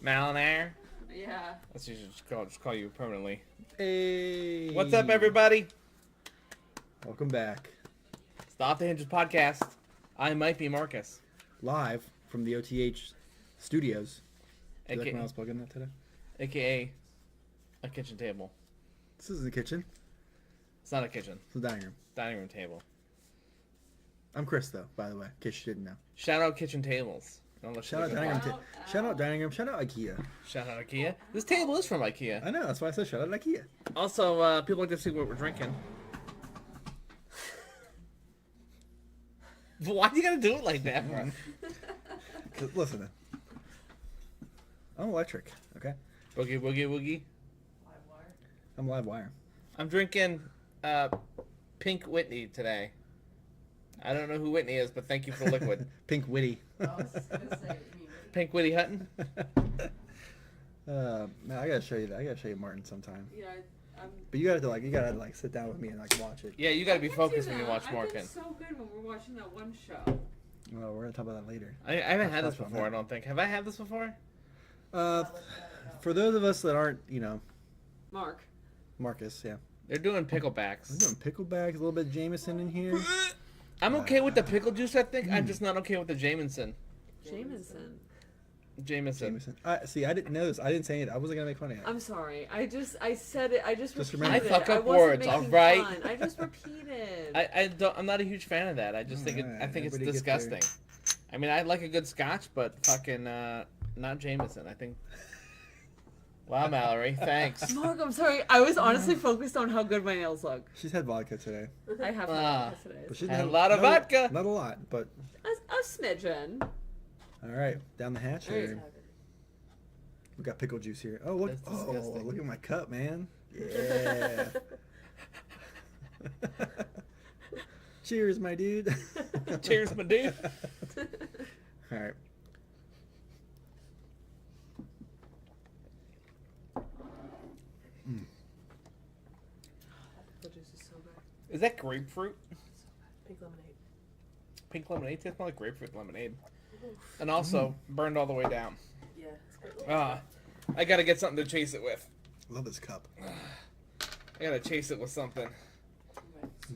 Malinair? Yeah. Let's just call you permanently. Hey. What's up, everybody? Welcome back. It's the Off the Hinges Podcast. I might be Marcus. Live from the OTH studios. Do you like AKA, when I was plugging that today? AKA a kitchen table. This is the kitchen. It's not a kitchen. It's the dining room. Dining room table. I'm Chris, though, by the way, in case you didn't know. Shout out kitchen tables. Shout out dining room. Shout out dining room. Shout out IKEA. Shout out IKEA. This table is from IKEA. I know. That's why I said shout out IKEA. Also, people like to see what we're drinking. Why do you gotta do it like that, bro? Listen, I'm electric. Okay. Boogie, boogie, woogie. I'm live wire. I'm drinking Pink Whitney today. I don't know who Whitney is, but thank you for the liquid. Pink Witty. I was just gonna say, Pink Whitty Hutton. Man, I gotta show you that. I gotta show you Martin sometime. yeah, I'm. But you gotta sit down with me and watch it. Yeah, you gotta be I can focused do when you that. watch I've Morgan. been so good when we're watching that one show. Well, we're gonna talk about that later. I haven't had this That's before, I don't think. Have I had this before? For those of us that aren't, Mark. Marcus, yeah. They're doing picklebacks. We're doing pickleback, a little bit of Jameson in here. I'm okay with the pickle juice, I think. I'm just not okay with the Jameson. Jameson. Jameson. See, I didn't know this. I didn't say it. I wasn't gonna make fun of it. I'm sorry. I said it. I just repeated remember. it. I fuck up wasn't words, making alright? fun. I just repeated. I'm not a huge fan of that. I just think I think it's everybody get disgusting. I mean, I like a good scotch, but fucking not Jameson. I think. Wow, Mallory, thanks. Mark, I'm sorry. I was honestly focused on how good my nails look. She's had vodka today. I have Ah. vodka today. But she Had a lot of vodka. Not a lot, but A smidgen. all right. Down the hatch Alright. here. We got pickle juice here. Oh, look! That's Oh, disgusting. look at my cup, man. Yeah. Cheers, my dude. Cheers, my dude. All right. The juice is so good. Is that grapefruit? Pink lemonade. Pink lemonade tastes more like grapefruit lemonade. And also burned all the way down. Yeah, it's good. I gotta get something to chase it with. Love this cup. I gotta chase it with something.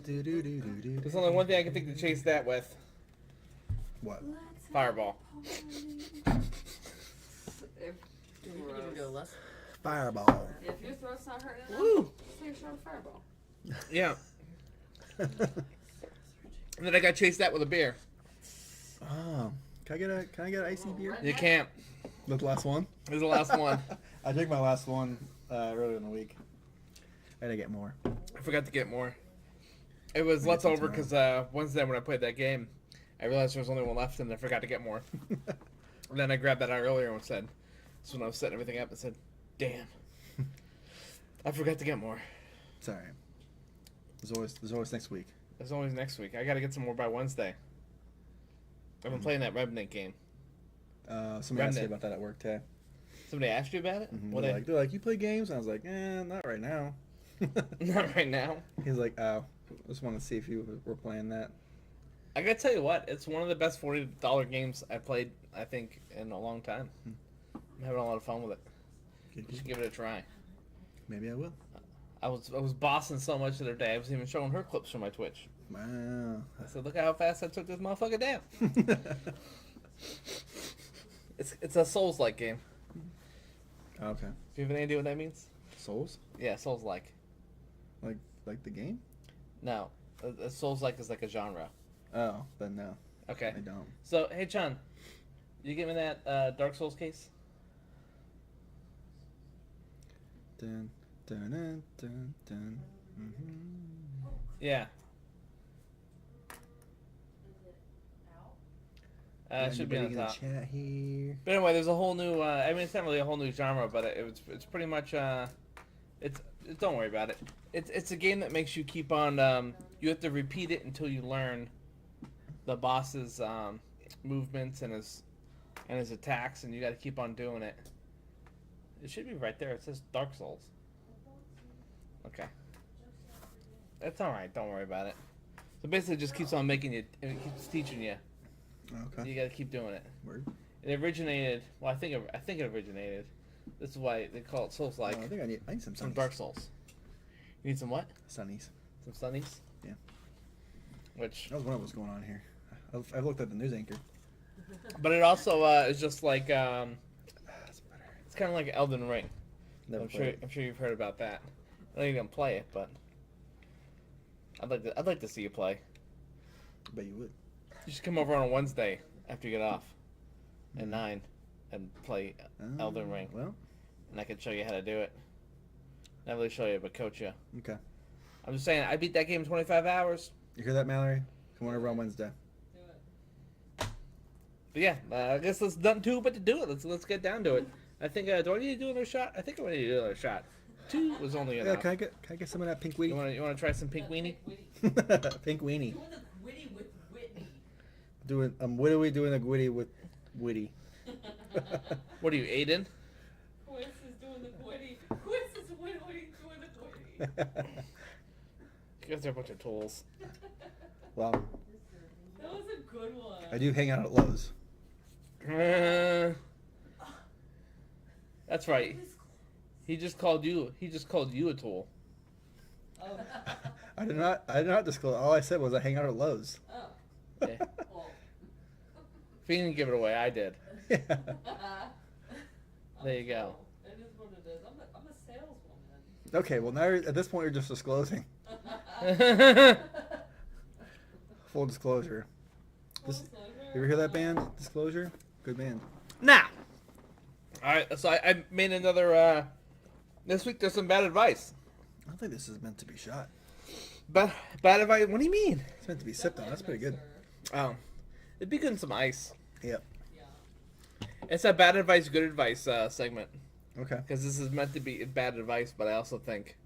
Do-do-do-do-do. There's only one thing I can think to chase that with. What? Fireball. Gross. Fireball. If your throat's not hurting enough, Woo! just take a shot of Fireball. Yeah. And then I gotta chase that with a beer. Oh, can I get an icy beer? You can't. The last one. This is the last one. I drank my last one earlier in the week. I gotta get more. I forgot to get more. It was leftover because Wednesday when I played that game, I realized there was only one left and I forgot to get more. And then I grabbed that out earlier and said, so when I was setting everything up, I said, damn, I forgot to get more. It's alright. There's always next week. There's always next week. I gotta get some more by Wednesday. I've been playing that Revenant game. Somebody asked me about that at work today. Somebody asked you about it? Mm-hmm. What They're like, you play games? And I was like, not right now. Not right now. He's like, oh, just want to see if you were playing that. I gotta tell you what, it's one of the best $40 games I played, I think, in a long time. I'm having a lot of fun with it. You should give it a try. Maybe I will. I was bossing so much the other day. I was even showing her clips from my Twitch. Wow. I said, look at how fast I took this motherfucker down. It's a Souls-like game. Okay. Do you have any idea what that means? Souls? Yeah, Souls-like. Like the game? No, a Souls-like is like a genre. Oh, then no. Okay. I don't. So, hey, Chan, you give me that Dark Souls case? Dun, dun, dun, dun, dun. Mm-hmm. Yeah. It should be on the top. Chat here. But anyway, there's a whole new. I mean, it's not really a whole new genre, but it's pretty much. Don't worry about it. It's a game that makes you keep on. You have to repeat it until you learn the boss's movements and his attacks, and you got to keep on doing it. It should be right there. It says Dark Souls. Okay. That's all right. Don't worry about it. So basically, it just keeps on making you. It keeps teaching you. Okay. You got to keep doing it. Word. It originated. Well, I think it originated. This is why they call it Souls-like. I think I need some Some sunnies. Dark Souls. You need some what? Sunnies. Some sunnies? Yeah. Which. That was one of what's going on here. I've looked at the news anchor. But it also is just like That's better. it's kind of like Elden Ring. Never I'm played it. sure you've heard about that. I know you don't play it, but I'd like to see you play. Bet you would. You should come over on a Wednesday after you get off at 9 and play Elden Ring, Well, and I can show you how to do it. Not really show you, but coach you. okay. I'm just saying, I beat that game in 25 hours. You hear that, Mallory? Come on over on Wednesday. But yeah, I guess there's nothing to it but to do it. Let's get down to it. I think do I need to do another shot? I think I need to do another shot. 2 was only Yeah, enough. can I get some of that pink You weenie? want to try some pink weenie? Pink weenie. Doing the Gwitty with Whitney. What are we doing a gwitty with Witty? What are you, Aiden? Quiz is doing the Gwitty. Quiz is doing the Gwitty. You guys are a bunch of tools. Well, That was a good one. I do hang out at Lowe's. That's right. He just called you a tool. Oh. I did not disclose. All I said was I hang out at Lowe's. Oh. Yeah. Well. If he didn't give it away, I did. Yeah. There you go. It is what it is. I'm a saleswoman. Okay, well now at this point you're just disclosing. Full disclosure. You ever hear that band? Disclosure? Good band. Now. Alright, so I made another, this week there's some bad advice. I don't think this is meant to be shot. Bad advice? What do you mean? It's meant to be sipped on. That's pretty good. Oh. It'd be good in some ice. Yep. Yeah. It's a bad advice, good advice segment. Okay. Because this is meant to be bad advice, but I also think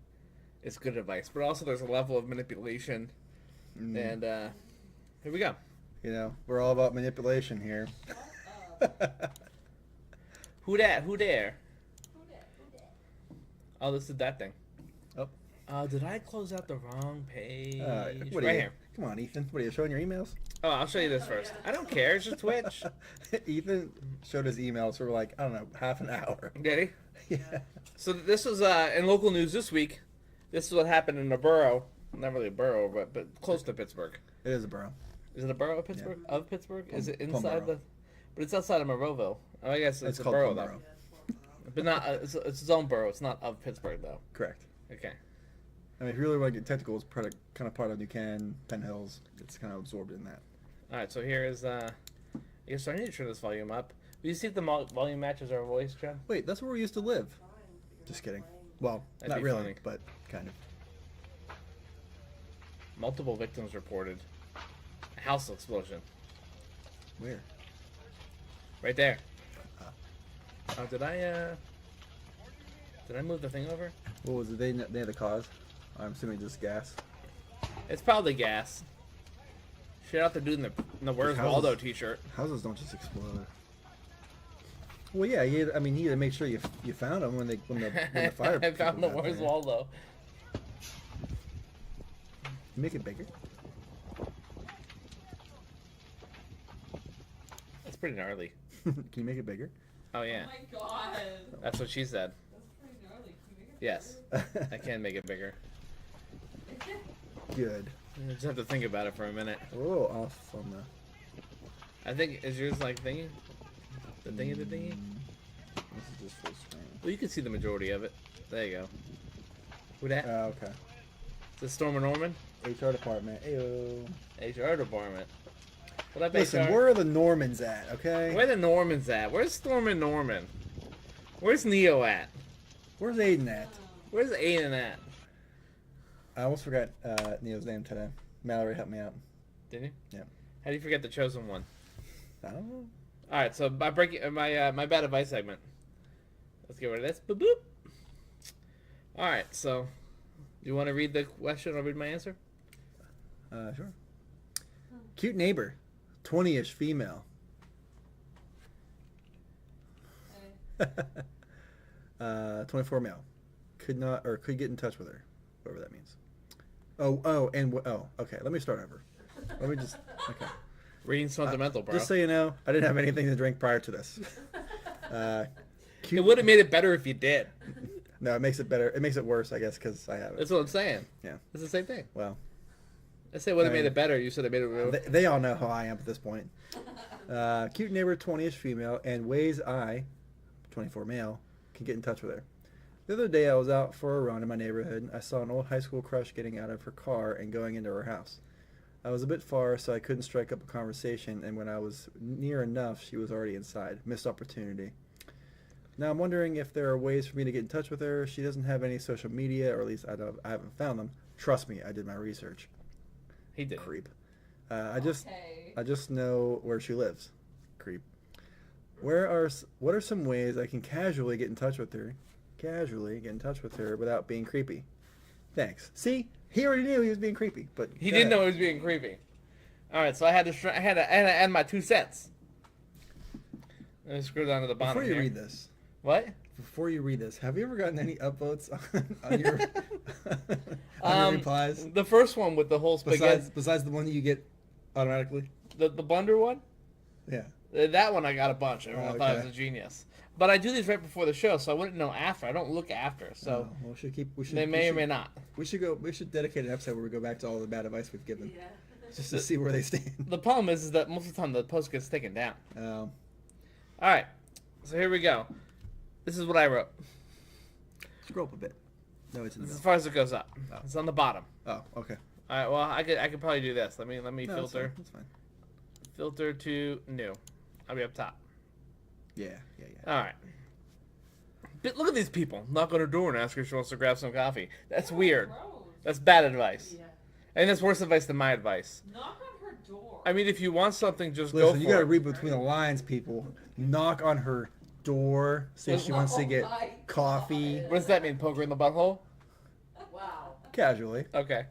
it's good advice. But also there's a level of manipulation. And here we go. You know, we're all about manipulation here. Who that? Who there? Who dat? Oh, this is that thing. Oh. Did I close out the wrong page? What right are you, here. Come on, Ethan. What are you showing your emails? Oh, I'll show you this first. I don't care. It's just Twitch. Ethan showed his emails for like, I don't know, half an hour. Did he? Yeah. So this was in local news this week. This is what happened in a borough. Not really a borough, but close to Pittsburgh. It is a borough. Is it a borough of Pittsburgh? Yeah. Of Pittsburgh? Is it inside Plum the? But it's outside of Monroeville. Oh, I guess it's a called borough Plum though. Borough. But not. It's its own borough. It's not of Pittsburgh though. Correct. Okay. I mean, if you really want to get technical, it's kind of part of New Canaan, Penn Hills. It's kind of absorbed in that. All right. So here is. I guess I need to turn this volume up. Do you see if the volume matches our voice, John? Wait, that's where we used to live. Just kidding. Well, That'd not be really, funny. but kind of. Multiple victims reported. A house explosion. Where? Right there. Oh, did I move the thing over? What was it? They had the cause? I'm assuming just gas. It's probably gas. Shout out to dude in the Where's Houses- Waldo t-shirt. Houses don't just explode. Well, yeah. He had to make sure you found them when the fire. I found the people got Where's there. Waldo. You make it bigger. That's pretty gnarly. Can you make it bigger? Oh yeah, Oh my god. that's what she said. That's pretty gnarly. Can you make it Yes, bigger? I can make it bigger. Good. I just have to think about it for a minute. Oh, off on the. I think is yours like thingy? The thingy, the thingy? This is just full screen. Well, you can see the majority of it. There you go. Who that? Okay. Is this Storm and Norman? HR department. Ayo. HR department. What up, Listen, HR? where are the Normans at? Okay. Where the Normans at? Where's Storm and Norman? Where's Neo at? Where's Aiden at? Where's Aiden at? I almost forgot Neo's name today. Mallory helped me out. Did you? Yeah. How do you forget the chosen one? I don't know. All right, so my my bad advice segment. Let's get rid of this. Boop boop. All right, so you want to read the question or read my answer? Sure. Cute neighbor, 20-ish female. 24 male. Could get in touch with her, whatever that means. Okay. Let me start over. Let me just. Okay. Reading sentimental, bro. Just so you know, I didn't have anything to drink prior to this. It would have made it better if you did. No, it makes it better. It makes it worse, I guess, because I have it. That's what I'm saying. Yeah. It's the same thing. Well, I say it would have I mean, made it better. You said it made it. they all know how I am at this point. Cute neighbor, 20-ish female, and ways I, 24 male, can get in touch with her. The other day I was out for a run in my neighborhood. I saw an old high school crush getting out of her car and going into her house. I was a bit far, so I couldn't strike up a conversation, and when I was near enough, she was already inside. Missed opportunity. Now I'm wondering if there are ways for me to get in touch with her. She doesn't have any social media, or at least I haven't found them. Trust me, I did my research. He did. Creep. I just Okay. know where she lives. Creep. What are some ways I can casually get in touch with her? Casually get in touch with her without being creepy. Thanks. See, he already knew he was being creepy, but He go didn't know ahead. he was being creepy. All right, so I had to add my 2 cents. Let me scroll down to the bottom Before you here. read this, What? have you ever gotten any upvotes on your on your replies The first one with the whole spaghetti, besides the one that you get automatically? the Blunder one. Yeah. That one I got a bunch. Everyone thought I was Okay. a genius. But I do these right before the show, so I wouldn't know after. I don't look after, so Well, they may or may not. We should dedicate an episode where we go back to all the bad advice we've given, Yeah. just to see where they stand. The problem is that most of the time the post gets taken down. Um, All right, so here we go. This is what I wrote. scroll up a bit. No, it's in the As middle. far as it goes up. Oh. It's on the bottom. Oh, okay. All right. Well, I could probably do this. Let me No, filter That's fine. filter to new. I'll be up top. Yeah. All right. But look at these people. Knock on her door and ask her if she wants to grab some coffee. That's weird. Gross. That's bad advice. Yeah. And that's worse advice than my advice. Knock on her door. I mean, if you want something, just Listen, go you for gotta it. read between the lines, people. Knock on her door, see if she wants to get Oh my coffee. God. What does that mean? Poke her in the butthole? Wow. Casually. Okay.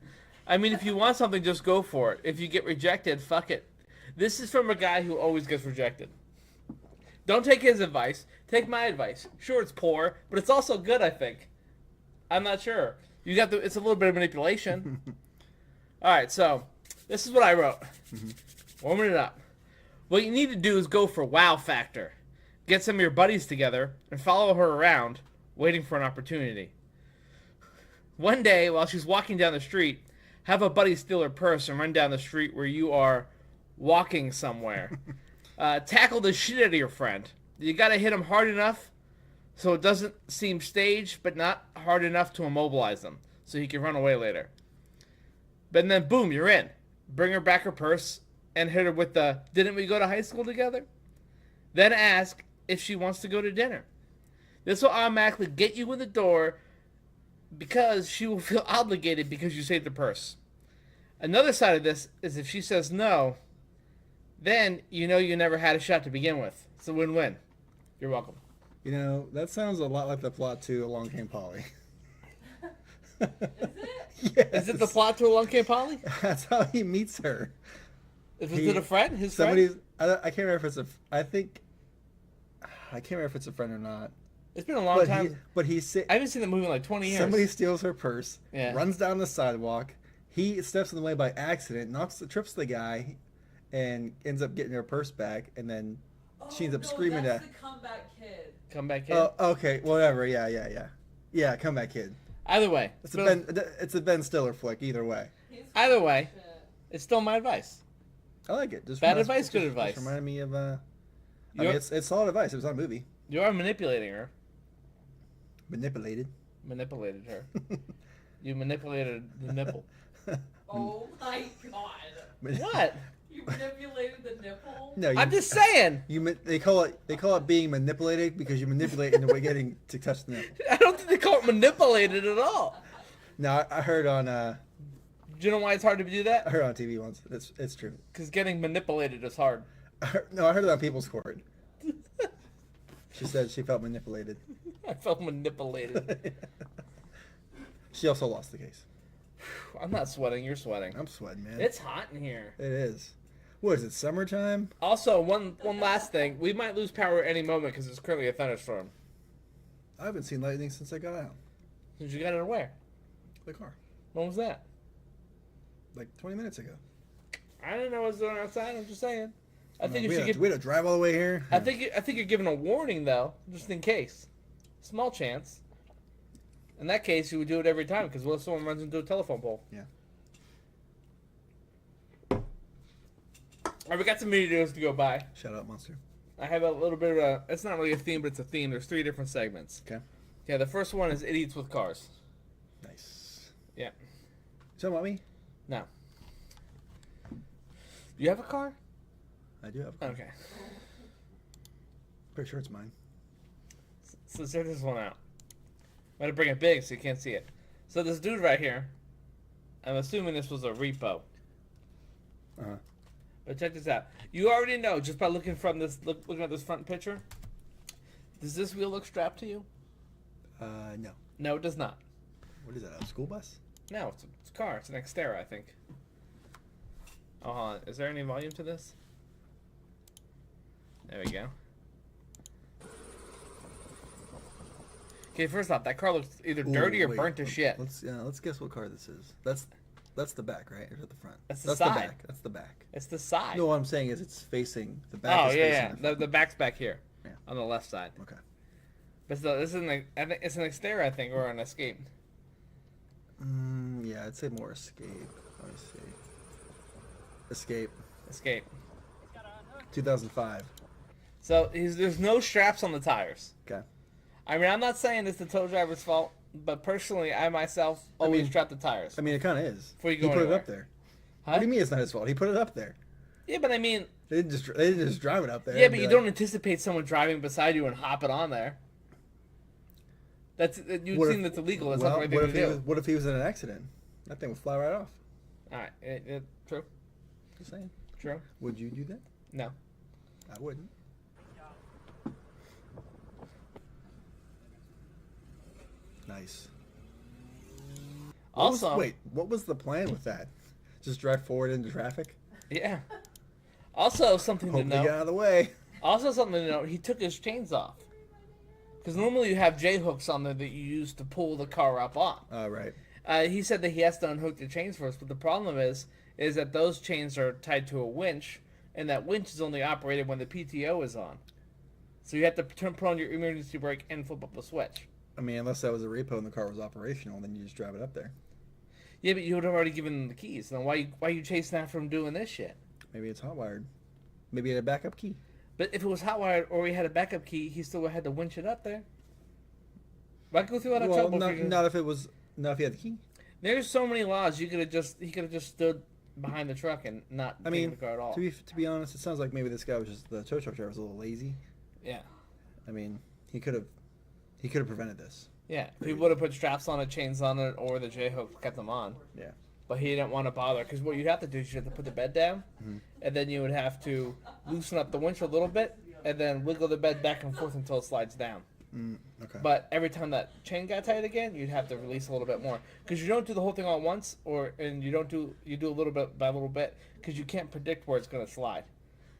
I mean, if you want something, just go for it. If you get rejected, fuck it. This is from a guy who always gets rejected. Don't take his advice. Take my advice. Sure, it's poor, but it's also good, I think. I'm not sure. It's a little bit of manipulation. All right, so this is what I wrote. Warming it up. What you need to do is go for wow factor. Get some of your buddies together and follow her around, waiting for an opportunity. One day, while she's walking down the street, have a buddy steal her purse and run down the street where you are walking somewhere. Tackle the shit out of your friend. You gotta hit him hard enough so it doesn't seem staged, but not hard enough to immobilize him, so he can run away later. But then, boom, you're in. Bring her back her purse and hit her with the, didn't we go to high school together? Then ask if she wants to go to dinner. This will automatically get you in the door because she will feel obligated because you saved the purse. Another side of this is if she says no, then you know you never had a shot to begin with. It's a win-win. You're welcome. You know, that sounds a lot like the plot to Along Came Polly. Is it? Yes. Is it the plot to Along Came Polly? That's how he meets her. Is it a friend? His friend? Somebody's. I can't remember if it's a. I think. I can't remember if it's a friend or not. It's been a long time. I I haven't seen the movie in like 20 years. Somebody steals her purse, Yeah. runs down the sidewalk. He steps in the way by accident, trips the guy, and ends up getting her purse back. And then she ends up screaming that's at. the comeback kid. Comeback Kid. Oh, okay, whatever. Yeah. Comeback Kid. Either way. It's a Ben Stiller flick. Either way, Either way. Shit. It's still my advice. I like it. Just Bad reminds- advice, good just advice. Reminded me of. I You're- mean, it's solid advice. It was on a movie. You are manipulating her. Manipulated. Manipulated her. You manipulated the nipple. Oh my god. What? You manipulated the nipple? No, I'm just saying. They call it being manipulated because you manipulate into getting to touch the nipple. I don't think they call it manipulated at all. No, I heard on Do you know why it's hard to do I that? heard on TV once. It's true. Because getting manipulated is hard. I heard it on People's Court. She said she felt manipulated. I felt manipulated. She also lost the case. I'm not sweating. You're sweating. I'm sweating, man. It's hot in here. It is. What is it? Summertime? Also, one last thing. We might lose power at any moment because it's currently a thunderstorm. I haven't seen lightning since I got out Since you got it where? the car, When was that? like 20 minutes ago. I didn't know it was going outside. I'm just saying. I think you we should had to drive all the way here. I think you're giving a warning though, just in case. Small chance. In that case, you would do it every time because what if someone runs into a telephone pole? Yeah. All right, we got some videos to go by. Shout out Monster. I have a little bit of a. It's not really a theme, but it's a theme. There's 3 different segments. Okay. Yeah, the first one is idiots with cars. Nice. Yeah. You talking about me? No. Do you have a car? I do have a car. Okay. Pretty sure it's mine. So check this one out. I'm gonna bring it big so you can't see it. So this dude right here, I'm assuming this was a repo. Uh-huh. But check this out. You already know just by looking from this, looking at this front picture. Does this wheel look strapped to you? No. No, it does not. What is that, a school bus? No, it's a car. It's an Xterra, I think. Oh, hold on. Is there any volume to this? There we go. Okay, first off, that car looks either dirty or wait, burnt to shit. Let's guess what car this is. That's the back, right? Or is it the front? That's the That's side. the back. That's the back. It's the side. No, what I'm saying is it's facing the back. Oh is yeah. facing The back's back here, Yeah. on the left side. Okay. But still, this isn't. I think it's an Xterra, I think, or an Escape. Yeah, I'd say more Escape. Let me see. Escape. Escape. 2005. So there's no straps on the tires. Okay. I mean, I'm not saying it's the tow driver's fault, but personally, I myself always mean- strap the tires. I mean, it kind of is. Before you He go put it anywhere. up there. Huh? What do you mean it's not his fault? He put it up there. Yeah, but I mean, They didn't just drive it up there. yeah, and but be you like, don't anticipate someone driving beside you and hopping on there. You'd What seem if- that's illegal. That's well, not the right what thing if to he do. was, what if he was in an accident? That thing would fly right off. All right, true, Just saying. true. Would you do that? No. I wouldn't. Nice. Also, What was the plan with that? Just drive forward into traffic? yeah. Also, something to Hope they get know. out of the way. Also, something to note. He took his chains off. Because normally you have J hooks on there that you use to pull the car up on. Right. He said that he has to unhook the chains first, but the problem is that those chains are tied to a winch, and that winch is only operated when the PTO is on. So you have to put on your emergency brake and flip up a switch. I mean, unless that was a repo and the car was operational, then you just drive it up there. Yeah, but you would have already given him the keys. Then why you chasing after him doing this shit? Maybe it's hot-wired. Maybe it had a backup key. But if it was hotwired or he had a backup key, he still had to winch it up there. Why go through all that Well, trouble? not if he had the key. There's so many laws. He could have just stood behind the truck and not I taken mean, the car at all. to be honest, it sounds like maybe this guy was just the tow truck driver was a little lazy. Yeah. I mean, he could have prevented this. Yeah, if he would have put straps on it, chains on it, or the J-hook kept them on. Yeah. But he didn't want to bother, because what you'd have to do is you'd have to put the bed down, Mm-hmm. and then you would have to loosen up the winch a little bit, and then wiggle the bed back and forth until it slides down. Okay. But every time that chain got tight again, you'd have to release a little bit more, because you don't do the whole thing all at once, you do a little bit by little bit, because you can't predict where it's going to slide.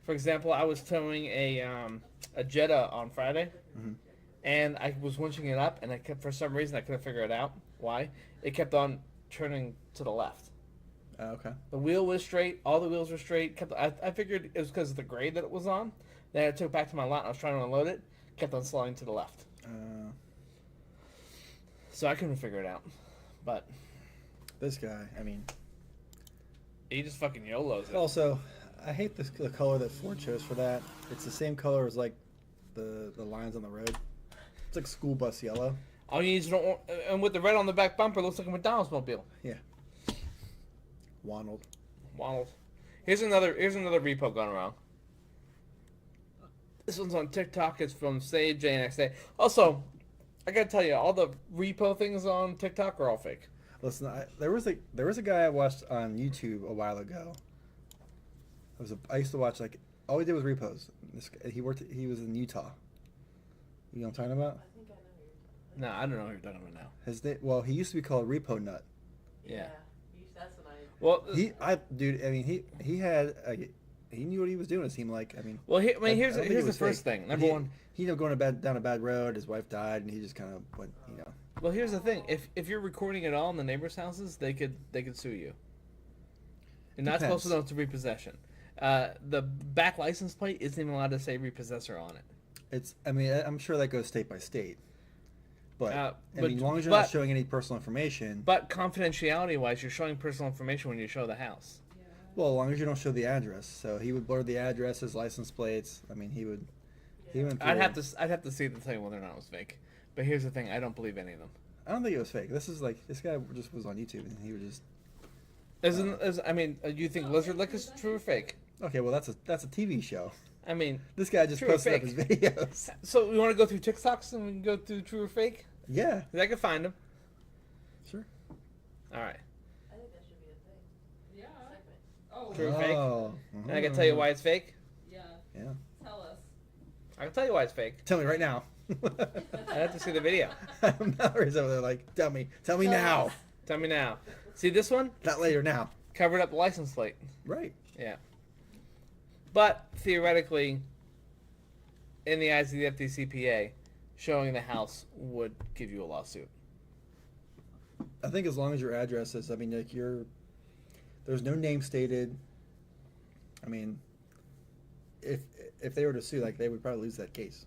For example, I was towing a Jetta on Friday, Mm-hmm. and I was winching it up, and I kept, for some reason I couldn't figure it out. Why? It kept on turning to the left. Okay. The wheel was straight. All the wheels were straight. I figured it was because of the grade that it was on. Then I took it back to my lot and I was trying to unload it. Kept on sliding to the left. So I couldn't figure it out. But This guy, I mean... he just fucking YOLOs it. Also, I hate the color that Ford chose for that. It's the same color as, like, the lines on the road. It's like school bus yellow. All you need is and with the red on the back bumper, it looks like a McDonald's mobile. Yeah. Wonald. Here's another repo going around. This one's on TikTok. It's from Save JNXA. Also, I gotta tell you, all the repo things on TikTok are all fake. Listen, there was a guy I watched on YouTube a while ago. I used to watch, like, all he did was repos. He was in Utah. You know what I'm talking about? I think I know No, I don't know who you're talking about now. Well, he used to be called Repo Nut. Yeah. That's what I. Well, He knew what he was doing. It seemed like, I mean. Well, I don't here's think it the was first fake. thing. Number one. He ended up going down a bad road. His wife died, and he just kind of went, Well, here's the thing. If you're recording it all in the neighbors' houses, they could sue you. You're not supposed to know it's a repossession. The back license plate isn't even allowed to say repossessor on it. I'm sure that goes state by state. But as long as you're but- not showing any personal information. But confidentiality-wise, you're showing personal information when you show the house. Well, as long as you don't show the address. So he would blur the address, his license plates. I mean, he went through. I'd have to see it to tell you whether or not it was fake. But here's the thing: I don't believe any of them. I don't think it was fake. This guy just was on YouTube, and he was just. You think Lizard Lick is true or fake? Okay, well that's a TV show. I mean, This guy just true or posted up fake? his videos. So we want to go through TikToks and we can go through true or fake? Yeah, 'Cause I can find them. sure. All right. I think that should be a thing. Yeah. Segment. Oh. True or fake? Oh, And I can tell you why it's fake. Yeah. Yeah. Tell us. I can tell you why it's fake. Tell me right now. I have to see the video. Mallory's over there like, tell me now. Tell me now. See this one? Not later, now. Covered up the license plate. Right. Yeah. But theoretically, in the eyes of the FDCPA, showing the house would give you a lawsuit. I think as long as your address is, I mean, like there's no name stated. I mean, if they were to sue, like, they would probably lose that case.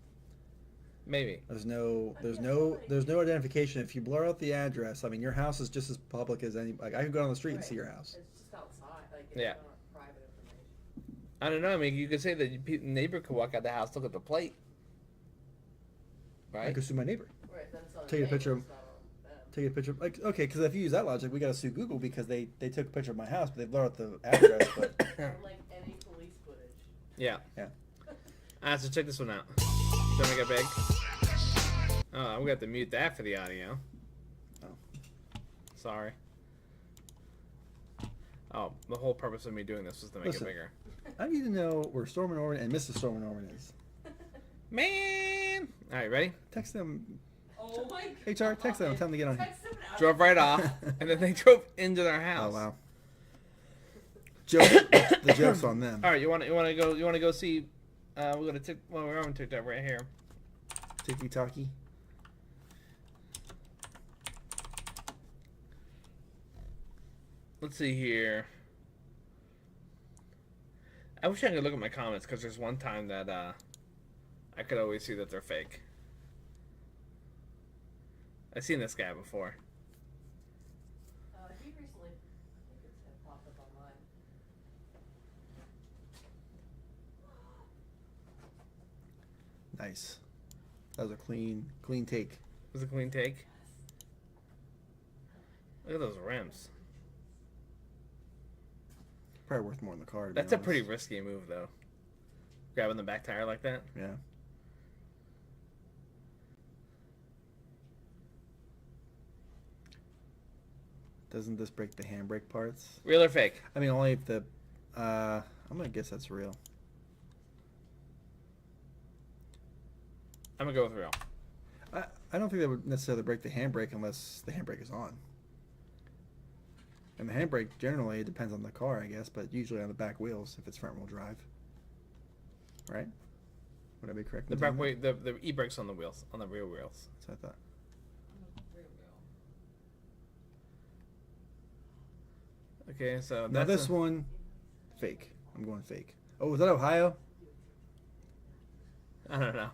Maybe. There's no identification. If you blur out the address, I mean, your house is just as public as any. Like, I could go down the street and see your house. It's just outside. Like, it's Yeah. not private information. I don't know. I mean, you could say that the neighbor could walk out the house, look at the plate. I Right? could sue my neighbor. Right. Then it's on Take a the picture of- neighbors, not on them. Take a picture. Like, okay, because if you use that logic, we got to sue Google because they took a picture of my house, but they blurred out the address. But Or like any police footage. Yeah. Yeah. So check this one out. Don't make it big. Oh, I'm going to have to mute that for the audio. Oh. Sorry. Oh, the whole purpose of me doing this was to make Listen. it bigger. I need to know where Storm and Norman and Mrs. Storm and Norman is. Man! Alright, ready? Text them. Oh my god. HR, text them. Tell them to get on. Text them out. Drove right off, and then they drove into their Oh house. wow. The joke's on them. All right, you want to go see? We're on TikTok right here. Tiki talkie. Let's see here. I wish I could look at my comments because there's one time that I could always see that they're fake. I've seen this guy before. He recently, I think it's had popped up online. Nice. That was a clean take. It was a clean take. Look at those rims. Probably worth more in the car. To be That's a honest. pretty risky move, though. Grabbing the back tire like that. Yeah. Doesn't this break the handbrake parts? Real or fake? I mean, only if the. I'm gonna guess that's real. I'm gonna go with real. I don't think that would necessarily break the handbrake unless the handbrake is on. And the handbrake generally depends on the car, I guess, but usually on the back wheels if it's front wheel drive. right? Would I be correct? The in back saying way, the e-brakes on the wheels, on the rear wheels. that? That's what I thought. Rear wheel. Okay, so Now that's this one, fake. I'm going fake. Oh, was that Ohio? I don't know.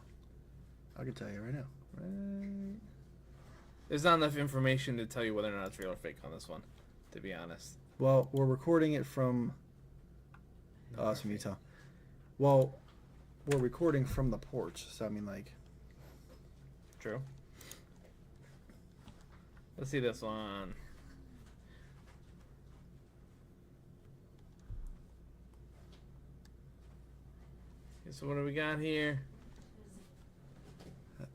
I can tell you right now. Right. There's not enough information to tell you whether or not it's real or fake on this one, to be honest. Well, we're recording it from. Oh, it's from Utah. Well, we're recording from the porch, so I mean, like. True. Let's see this one. Okay, so what do we got here?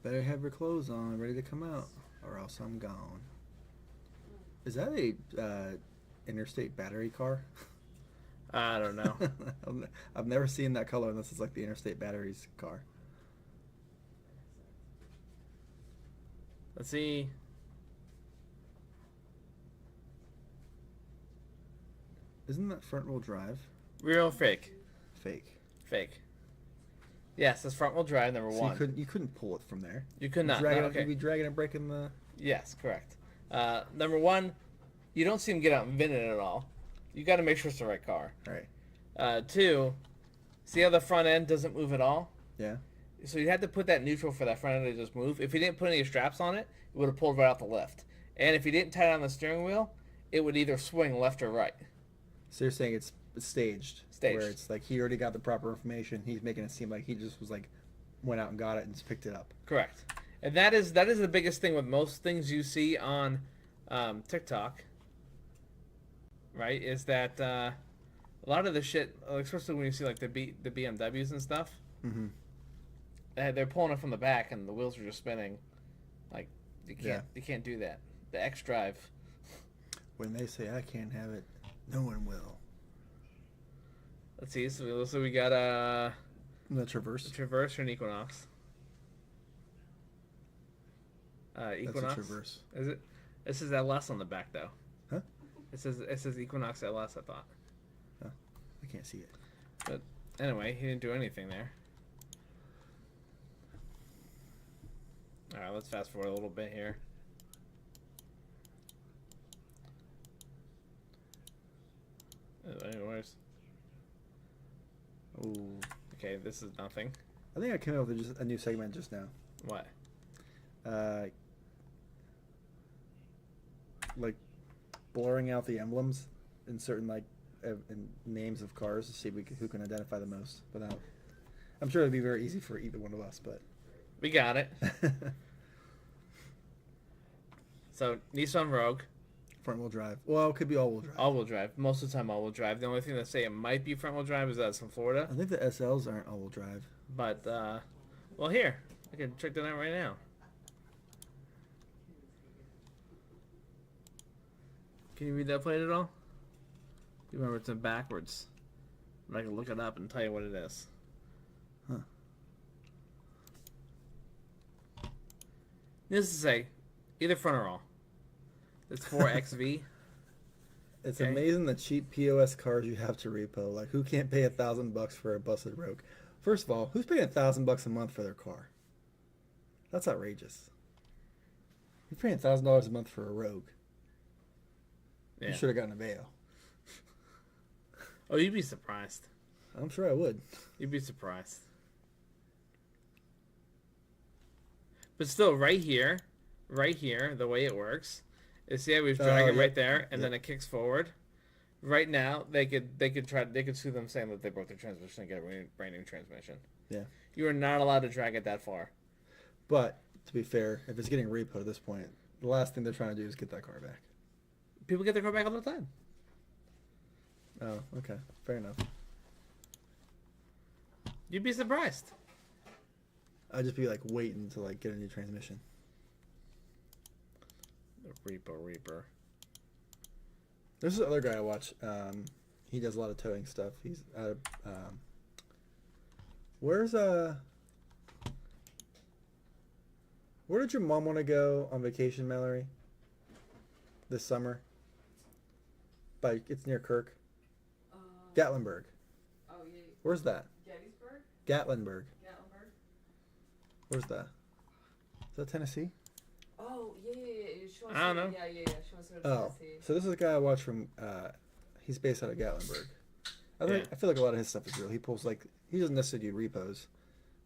Better have your clothes on, ready to come out, or else I'm gone. Is that a interstate battery car? I don't know. I've never seen that color unless it's like the interstate batteries car. Let's see. Isn't that front wheel drive? Real or fake? Fake. Fake. Yes, that's front wheel drive, number So one. you couldn't pull it from there. You could not. Dragging No, it, okay. you'd be dragging and breaking the. Yes, correct. Number one, you don't see him get out and vent it at all. You got to make sure it's the right car. Right. Two, see how the front end doesn't move at all? Yeah. So you had to put that neutral for that front end to just move. If you didn't put any straps on it, it would have pulled right out the lift. And if you didn't tie it on the steering wheel, it would either swing left or right. So you're saying it's staged. Staged. Where it's like he already got the proper information. He's making it seem like he just was like, went out and got it and just picked it up. Correct. And that is the biggest thing with most things you see on TikTok, right? Is that a lot of the shit, especially when you see like the BMWs and stuff, Mm-hmm. they're pulling it from the back and the wheels are just spinning. Like you can't do that. The X Drive. When they say I can't have it, no one will. Let's see. So we got The Traverse. a Traverse or an Equinox. Equinox. That's a Traverse. Is it? It says LS on the back though. Huh? It says Equinox LS. I thought. I can't see it. But anyway, he didn't do anything there. All right, let's fast forward a little bit here. Anyways. Oh. Okay, this is nothing. I think I came up with just a new segment just now. What? Like blurring out the emblems in certain like in names of cars to see who can identify the most. Without, I'm sure it'd be very easy for either one of us, but We got it. So, Nissan Rogue, front wheel drive. Well, it could be all wheel drive. all-wheel drive. Most of the time, all-wheel drive. The only thing that say it might be front-wheel drive is that it's in Florida. I think the SLs aren't all wheel drive. But, well, here. I can check that out right now. Can you read that plate at all? You remember it's in backwards. But I can look it up and tell you what it is. Huh. This is say either front or all. It's 4XV. It's Okay. amazing the cheap POS cars you have to repo. Like, who can't pay $1,000 for a busted Rogue? First of all, who's paying $1,000 a month for their car? That's outrageous. You're paying $1,000 a month for a Rogue. Yeah. You should have gotten a Veo. Oh, you'd be surprised. I'm sure I would. You'd be surprised. But still, right here, the way it works is see how we drag it yeah. right there, and Yeah. then it kicks forward. Right now, they could sue them saying that they broke their transmission and get a brand new transmission. Yeah. You are not allowed to drag it that far. But, to be fair, if it's getting repo at this point, the last thing they're trying to do is get that car back. People get their car back all the time. Oh, okay. Fair enough. You'd be surprised. I'd just be, like, waiting to, like, get a new transmission. The Reaper. There's this other guy I watch. He does a lot of towing stuff. He's out of, where did your mom want to go on vacation, Mallory? This summer? It's near Kirk. Uh, Gatlinburg. oh, yeah. Where's that? Gettysburg? Gatlinburg. Gatlinburg. Where's that? Is that Tennessee? Oh, yeah. She wants I don't to, know. Yeah. She wants to go to Oh, Tennessee. so this is a guy I watch from. He's based out of Gatlinburg. I feel like a lot of his stuff is real. He pulls like he doesn't necessarily do repos,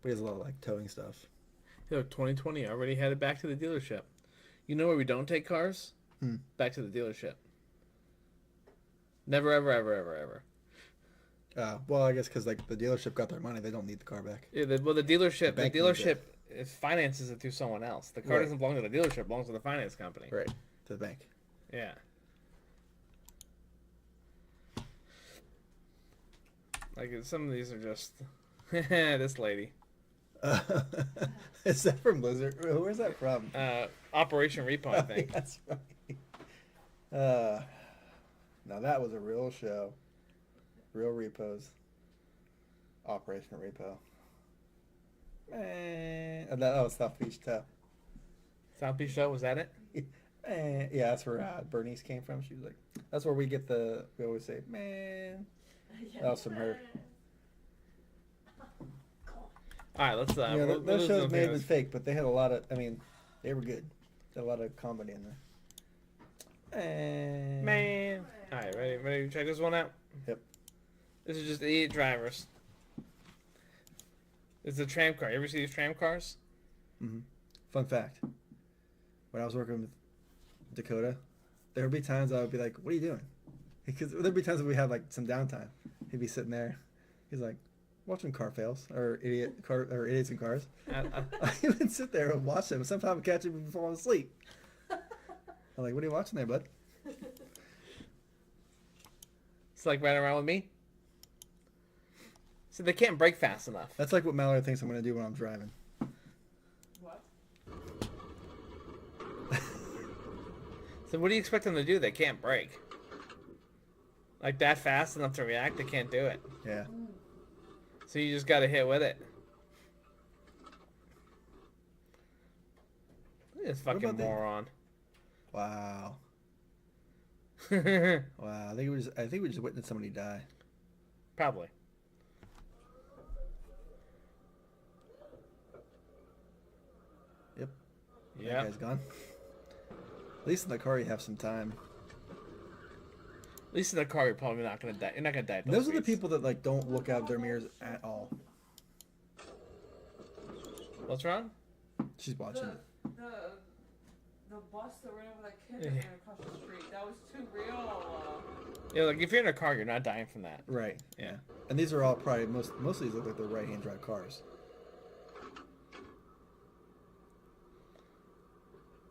but he has a lot of like towing stuff. Yo, 2020 already headed back to the dealership. You know where we don't take cars? Back to the dealership. Never, ever, ever, ever, ever. Well, I guess because like the dealership got their money, they don't need the car back. Yeah, the dealership, bank the needs dealership finances it through someone else. The car Right. doesn't belong to the dealership; it belongs to the finance company. Right, to the bank. Yeah. Like some of these are just this lady. Is that from Blizzard? Where's that from? Operation Repo, I think. That's right. Now that was a real show. Real repos. Operation Repo. That was South Beach too. South Beach Show, was that it? Yeah, that's where Bernice came from. She was like, that's where we always say, man. That was from her. All right, let's. Yeah, we'll those lose shows them may have here. been fake, but they had a lot of. I mean, they were good. They had a lot of comedy in there. Man. All right, ready to check this one out? Yep. This is just idiot drivers. It's a tram car. You ever see these tram cars? Mm-hmm. Fun fact: when I was working with Dakota, there would be times I would be like, "What are you doing?" Because there'd be times when we had like some downtime. He'd be sitting there. He's like, watching car fails or idiots in cars. I even sit there and watch them. Sometimes I catch him falling asleep. I'm like, what are you watching there, bud? It's like riding around with me. So they can't brake fast enough. That's like what Mallory thinks I'm going to do when I'm driving. What? So what do you expect them to do? They can't brake. Like that fast enough to react, they can't do it. Yeah. So you just got to hit with it. Look at this What fucking about the- moron. Wow. Wow. I think we just witnessed somebody die. Probably. Yep. That Yeah. guy's gone. At least in the car you have some time. At least in the car, you're probably not gonna die. You're not gonna die. At Those are the streets. people that like don't look out of their mirrors at all. What's wrong? She's watching it. The bus that ran over that kid Yeah. that ran across the street. That was too real. Yeah, like if you're in a car, you're not dying from that. Right. Yeah. And these are all probably most of these look like they're right-hand drive cars.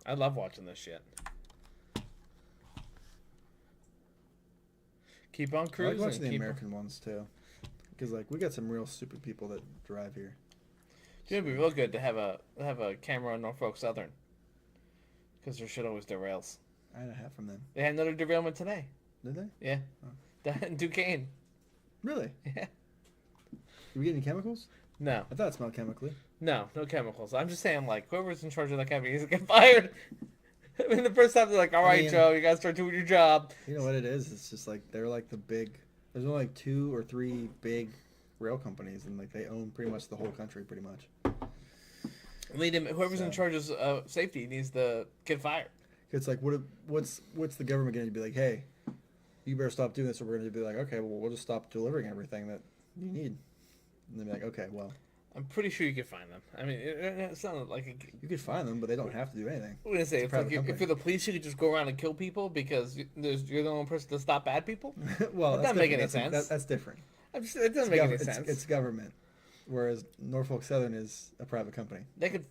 I love watching this shit. Keep on I like cruising. watching the keep American ones too, because like we got some real stupid people that drive here. It'd be real good to have a camera on Norfolk Southern, because their shit always derails. I had a hat from them. They had another derailment today. Did they? Yeah, Oh. that in Duquesne. Really? Yeah. Did we get any chemicals? No, I thought it smelled chemically. no chemicals. I'm just saying, like whoever's in charge of that company needs to get fired. I mean, the first time they're like, "All right, mean- Joe, you gotta start doing your job." You know what it is? It's just like they're like the big. There's only like 2 or 3 big rail companies, and like they own pretty much the whole country, pretty much. Lead him. Whoever's in So- charge of safety needs to get fired. It's like what's the government going to be like? Hey, you better stop doing this, or we're going to be like, okay, well we'll just stop delivering everything that you need. And they'll be like, okay, well I'm pretty sure you could find them. I mean, it sounded like you could find them, but they don't have to do anything. I'm gonna say It's a if, private like, if company. you're the police, you could just go around and kill people because you're the only person to stop bad people. Well, That that's doesn't make different. any sense. That's different. It doesn't make any It's- sense. It's government, whereas Norfolk Southern is a private company. They could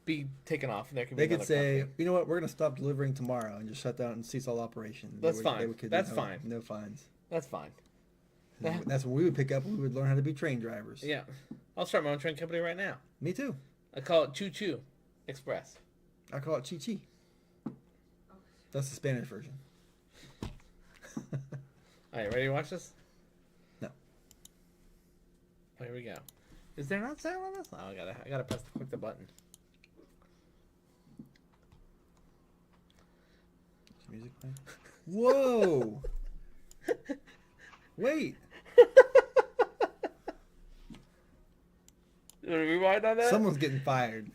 be taken off, and there could be They could another say, company. you know what, we're going to stop delivering tomorrow and just shut down and cease all operations. That's fine. could That's no, fine. No fines. That's fine. And that's when we would pick up. We would learn how to be train drivers. Yeah, I'll start my own train company right now. Me too. I call it Choo Choo Express. I call it Chi Chi. That's the Spanish version. All right, ready to watch this? No. Oh, here we go. Is there not sound on this? Oh, I gotta click the button. Is music playing? Whoa! Wait. You want to rewind on that? Someone's getting fired.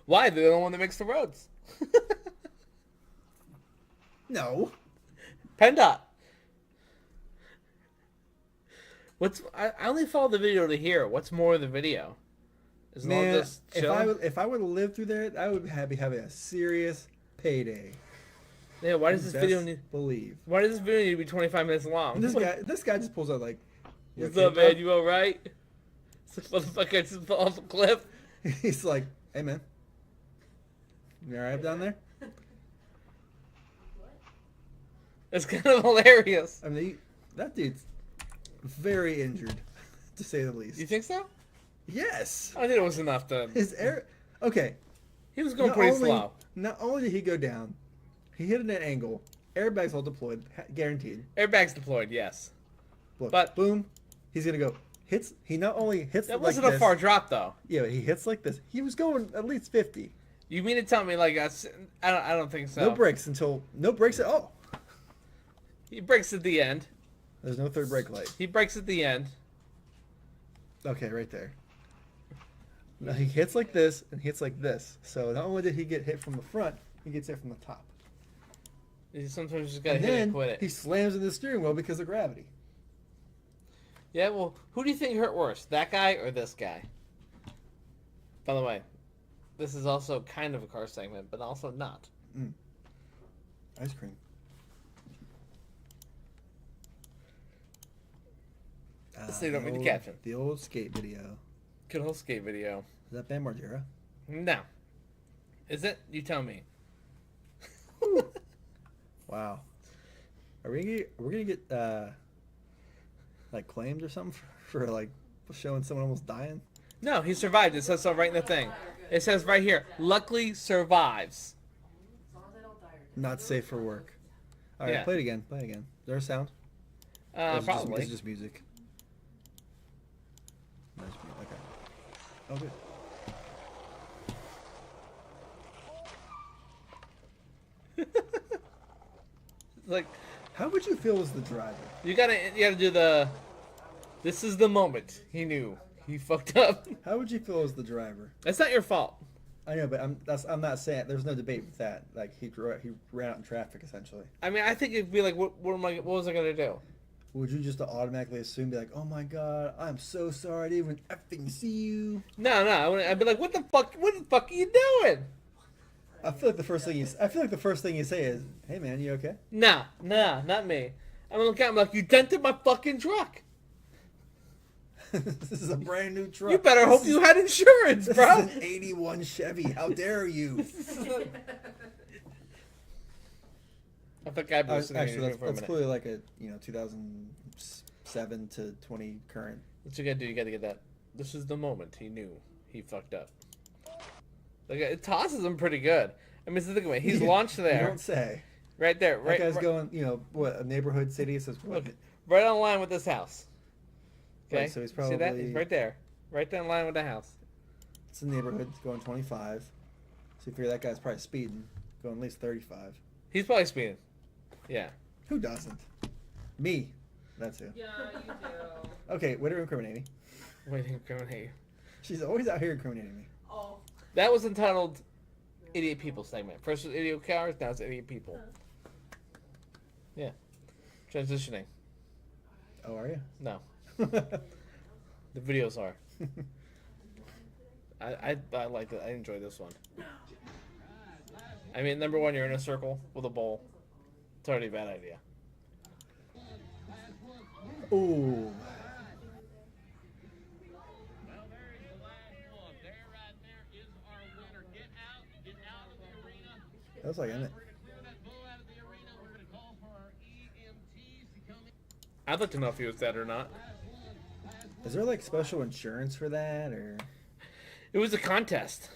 Why? They're the one that makes the roads. No. PennDOT. I only follow the video to hear. What's more of the video? As long Man, as it's chill. if I would have lived through there, I would be having a serious payday. Yeah, why does this Best video need? believe? Why does this video need to be 25 minutes long? And this guy just pulls out like, "You What's okay, up, bro?" man? You all right? This motherfucker just fell off a cliff. He's like, "Hey, man, you all right down there?" It's kind of hilarious. I mean, that dude's very injured, to say the least. You think so? Yes. I think it was enough to. His air. Okay. He was going pretty slow. Not only did he go down, he hit at an angle. Airbags all deployed, guaranteed. Airbags deployed, yes. Look, But- boom, he's gonna go. Hits. He not only hits That like wasn't a this, far drop, though. Yeah, he hits like this. He was going at least 50. You mean to tell me, like, I don't think so. No brakes at all. He breaks at the end. There's no third brake light. He breaks at the end. Okay, right there. Now he hits like this and hits like this. So not only did he get hit from the front, he gets hit from the top. You sometimes just gotta And hit it then and quit it. he slams in the steering wheel because of gravity. Yeah, well, who do you think hurt worse, that guy or this guy? By the way, this is also kind of a car segment, but also not. Ice cream. So you don't read the caption. The old skate video. Good whole skate video. Is that Bam Margera? No. Is it? You tell me. Wow. Are we gonna get like claimed or something for like showing someone almost dying? No, he survived. It says so right in the thing. It says right here, luckily survives. As long as I don't die or Not safe for work. All right, Yeah. play it again. Play it again. Is there a sound? Or is it Probably. It's just music. No, it's music. Okay. Oh, good. Like, How would you feel as the driver? you gotta do the, this is the moment he knew he fucked up. How would you feel as the driver? That's not your fault. I know, but I'm not saying there's no debate with that. Like he ran out in traffic essentially. I mean, I think it'd be like, what was I gonna do? Would you just automatically assume, be like, "Oh my God, I'm so sorry, I didn't even effing see you"? No, I'd be like, what the fuck are you doing? I feel like the first thing you say is, "Hey man, you okay?" Nah, not me. I'm like, you dented my fucking truck. This is a brand new truck. You better hope you had insurance, This bro. is an '81 Chevy. How dare you? I think I've been sitting Actually, here for a that's minute. clearly like a 2007 to 20 current. What you gotta do? You gotta get that. This is the moment he knew he fucked up. Like, it tosses him pretty good. I mean, think of it. He's launched You there, don't say. right there, That right, guy's right, going, what, a neighborhood city? Says what? look, right on line with this house. Okay, Right, so he's see that? probably- He's right there in line with the house. It's a neighborhood. It's going 25. So you figure that guy's probably speeding, going at least 35. He's probably speeding. Yeah. Who doesn't? Me. That's who. Yeah, you do. Okay, way to incriminate me. Wait, incriminate you. She's always out here incriminating me. Oh. That was entitled "Idiot People" segment. First was "Idiot Cars," now it's "Idiot People." Yeah. Transitioning. Oh, are you? No. The videos are. I like it. I enjoy this one. I mean, number one, you're in a circle with a bowl. It's already a bad idea. Ooh. Well, there is the last one. There, right there, is our winner. Get out of the arena. That was like Emmett. We're going to clear that bull out of the arena. We're going to call for our EMTs to come in. I'd like to know if he was dead or not. Is there like special insurance for that, or It was a contest.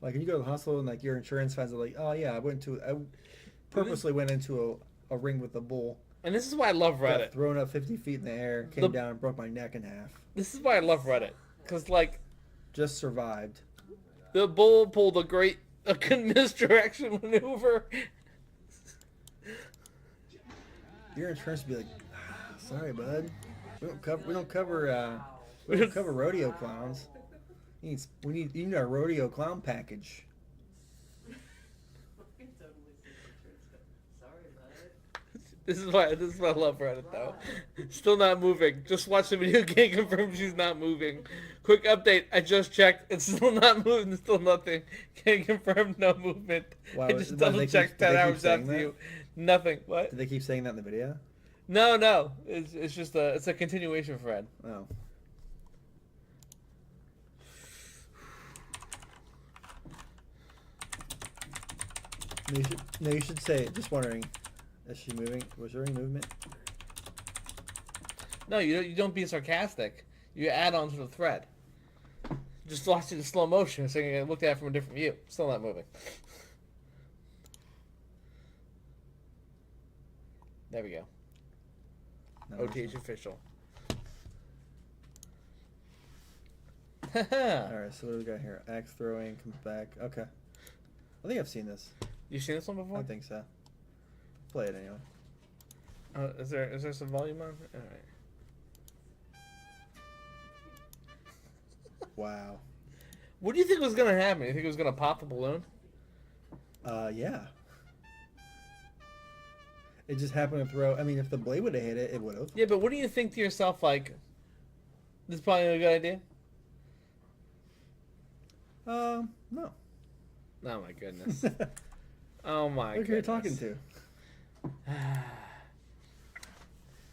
like when you go to the hospital and like your insurance finds out like, oh yeah, I purposely went into a ring with a bull, And this is why I love got Reddit. thrown up 50 feet in the air, came The- down and broke my neck in half. This is why I love Reddit. Because, like, Just survived. the bull pulled a misdirection maneuver. Your insurance would be like, "Ah, sorry, bud. We don't cover We don't cover rodeo clowns. We need our rodeo clown package. Sorry, bud. This is why I love Reddit though. Still not moving. Just watch the video. Can't confirm she's not moving. Quick update. I just checked. It's still not moving. Still nothing. Can't confirm. No movement. Wow, I just did double they checked keep- did 10 they keep hours saying after that? you. Nothing. What? Did they keep saying that in the video? No. It's just it's a continuation thread. Oh. No, you should say it. Just wondering, is she moving? Was there any movement? No, you don't be sarcastic. You add on to the thread. Just watch it in slow motion, so you can look at it from a different view. Still not moving. There we go. No, OTH official. All right, so what do we got here? Axe throwing comes back. Okay. I think I've seen this. You seen this one before? I think so. Play it anyway. Is there some volume on? All right. Wow. What do you think was gonna happen? You think it was gonna pop the balloon? Yeah. It just happened to throw. I mean, if the blade would have hit it, it would have. Yeah, but what do you think to yourself? Like, this is probably a good idea. No. Oh my goodness. Oh my Look who you're talking to.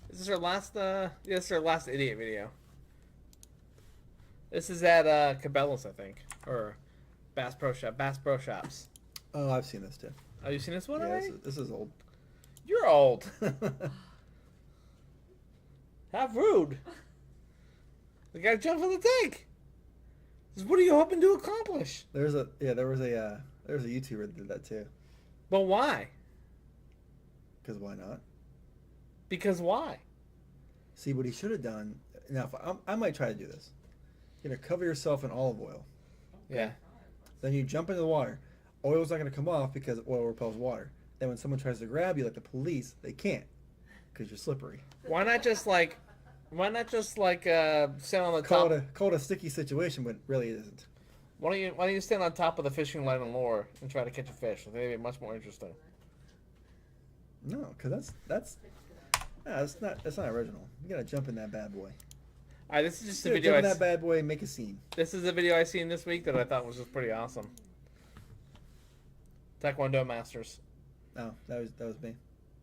Is this our last? Yeah, this is our last idiot video. This is at Cabela's, I think, or Bass Pro Shops. Oh, I've seen this too. Oh, you seen this one Yeah, already? this is old. You're old. How rude. The guy jumped in the tank. What are you hoping to accomplish? there was a YouTuber that did that too. But why? Because why not? Because why? See, what he should have done. Now, if I might try to do this. You're gonna cover yourself in olive oil. Yeah. Then you jump into the water. Oil's not gonna come off because oil repels water. Then when someone tries to grab you, like the police, they can't because you're slippery. Why not just like stand on the Call top? it a sticky situation, but really it isn't. Why don't you stand on top of the fishing line and lure and try to catch a fish? I think it'd be much more interesting. No, because that's not original. You gotta jump in that bad boy. All right, this is just a You video. jump in that bad boy and make a scene. This is a video I seen this week that I thought was just pretty awesome. Taekwondo Masters. Oh, that was me.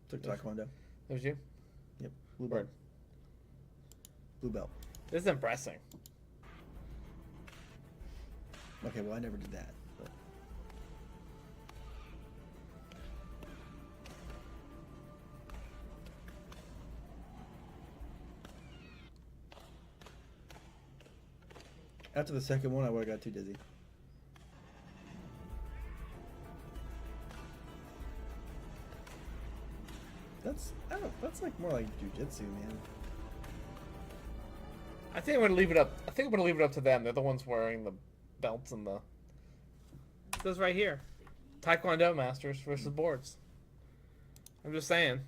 Took Taekwondo. That was you? Yep. Blue belt. Word. Blue belt. This is impressing. Okay, well I never did that. But. After the second one, I would have got too dizzy. That's like more like jujitsu, man. I think I'm gonna leave it up. I think I'm gonna leave it up to them. They're the ones wearing the belts and the. It says right here, Taekwondo Masters versus boards. I'm just saying.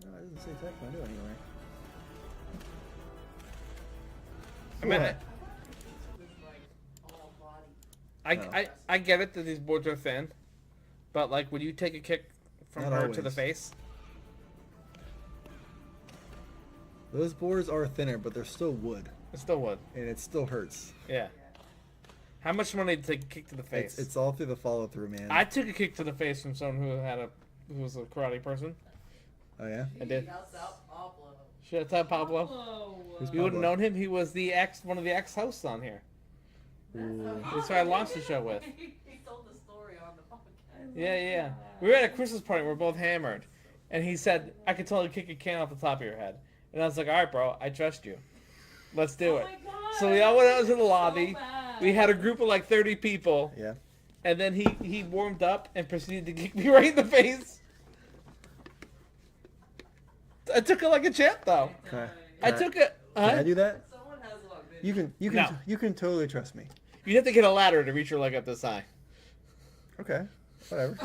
No, it doesn't say Taekwondo anywhere. I mean, What? I get it that these boards are thin, but like, would you take a kick from Not her to the always. face? Those boards are thinner, but they're still wood, It still would. and it still hurts. Yeah. How much money to take a kick to the face? It's all through the follow through, man. I took a kick to the face from someone who was a karate person. Oh yeah. I did. Shouts out Pablo. Shout out Pablo. Who's You wouldn't Pablo? known him. He was one of the ex-hosts on here. Ooh. That's who I launched the show with. He told the story on the podcast. Yeah. We were at a Christmas party. We were both hammered, and he said, "I could totally kick a can off the top of your head." And I was like, "All right, bro. I trust you. Let's do it." Oh my God, So we all went out to the so lobby. bad. We had a group of like 30 people, Yeah. and then he warmed up and proceeded to kick me right in the face. I took it like a champ, though. Can I took it. Can I do that? Someone has a lot of You can totally trust me. You have to get a ladder to reach your leg up this high. Okay. Whatever.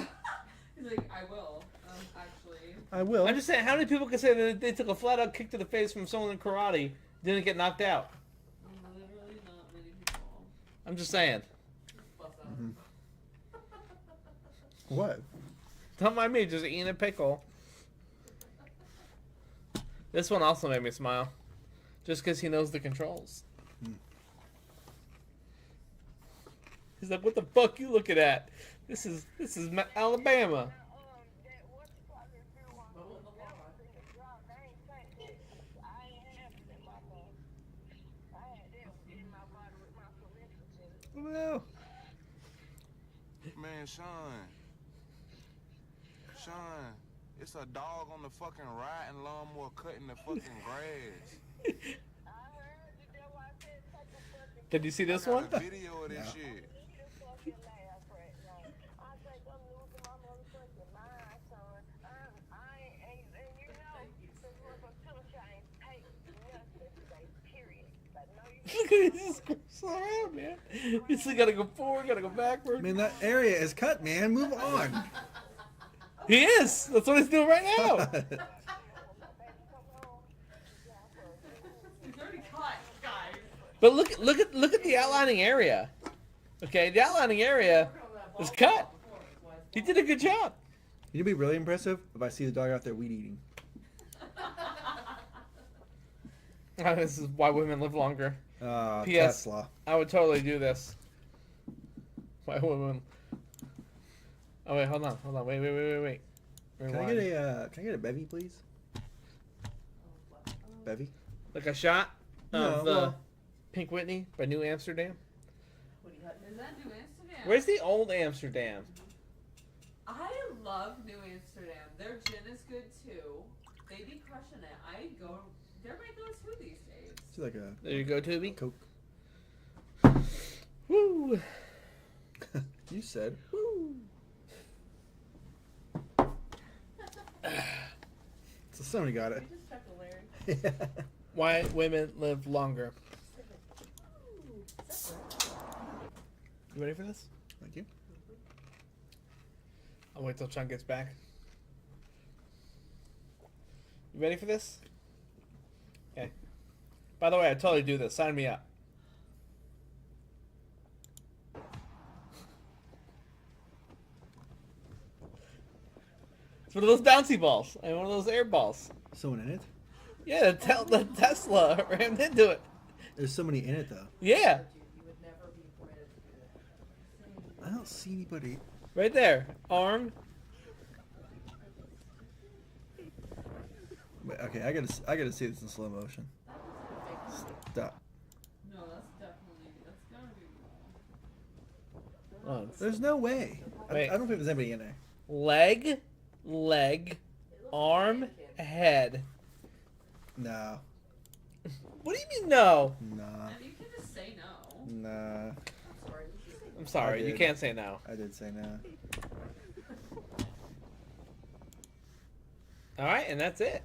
He's like, I will. Actually. I will. I'm just saying, how many people can say that they took a flat out kick to the face from someone in karate Didn't get knocked out. Literally not many people. I'm just saying. Bust out. Mhm. What? Don't mind me, just eating a pickle. This one also made me smile. Just because he knows the controls. Hmm. He's like, what the fuck you looking at? This is Alabama. But with the law. Well, Man, Sean, it's a dog on the fucking riding lawnmower cutting the fucking grass. Did you see this I one? got a video of this No. shit. Look at this around, man. He's still gotta go forward, gotta go backward. man, that area is cut, man. Move on. He is. That's what he's doing right now. He's already caught, guys. But look at the outlining area. Okay, the outlining area is cut. He did a good job. It'd be really impressive if I see the dog out there weed eating. This is why women live longer. P.S. Tesla. I would totally do this. Why women? Oh wait, hold on. Wait. Can I get a bevy, please? Bevy? Like a shot of No, well- Pink Whitney by New Amsterdam. Is that New Amsterdam? Where's the old Amsterdam? I love New Amsterdam. Their gin is good too. They be crushing it. They're my go-to these days. It's like a There you go, Toby. Coke. Woo! You said. Woo. So somebody got it. We just chuckle, Larry. Why women live longer. You ready for this? Thank you. I'll wait till Chun gets back. You ready for this? Okay. By the way, I totally do this. Sign me up. It's one of those bouncy balls. And one of those air balls. Someone in it? Yeah, the Tesla rammed into it. There's somebody in it though. Yeah, You would never be permitted to do that. I don't see anybody. right there. Arm. Wait, okay, I gotta see this in slow motion. Stop. No, that's gotta be wrong. Oh, it's There's no way. Wait. I don't think there's anybody in there. leg, arm, head. No. What do you mean no? Nah. And you can just say no. Nah. I'm sorry. You just say I'm sorry, I you did. can't say no. I did say no. All right, and that's it.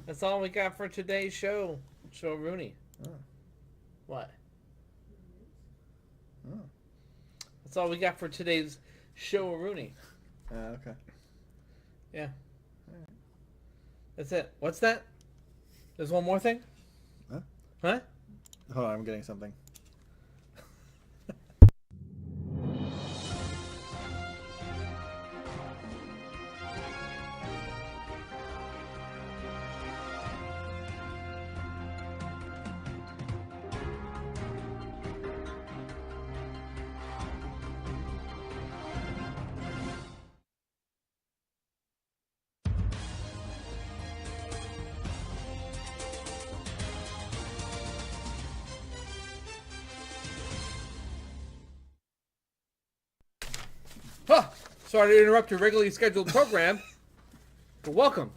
That's all we got for today's show. Show Rooney. Oh. What? Oh. That's all we got for today's show Rooney. Okay. Yeah. That's it. What's that? There's one more thing? Huh? Huh? Hold on, I'm getting something. Huh. Sorry to interrupt your regularly scheduled program, but welcome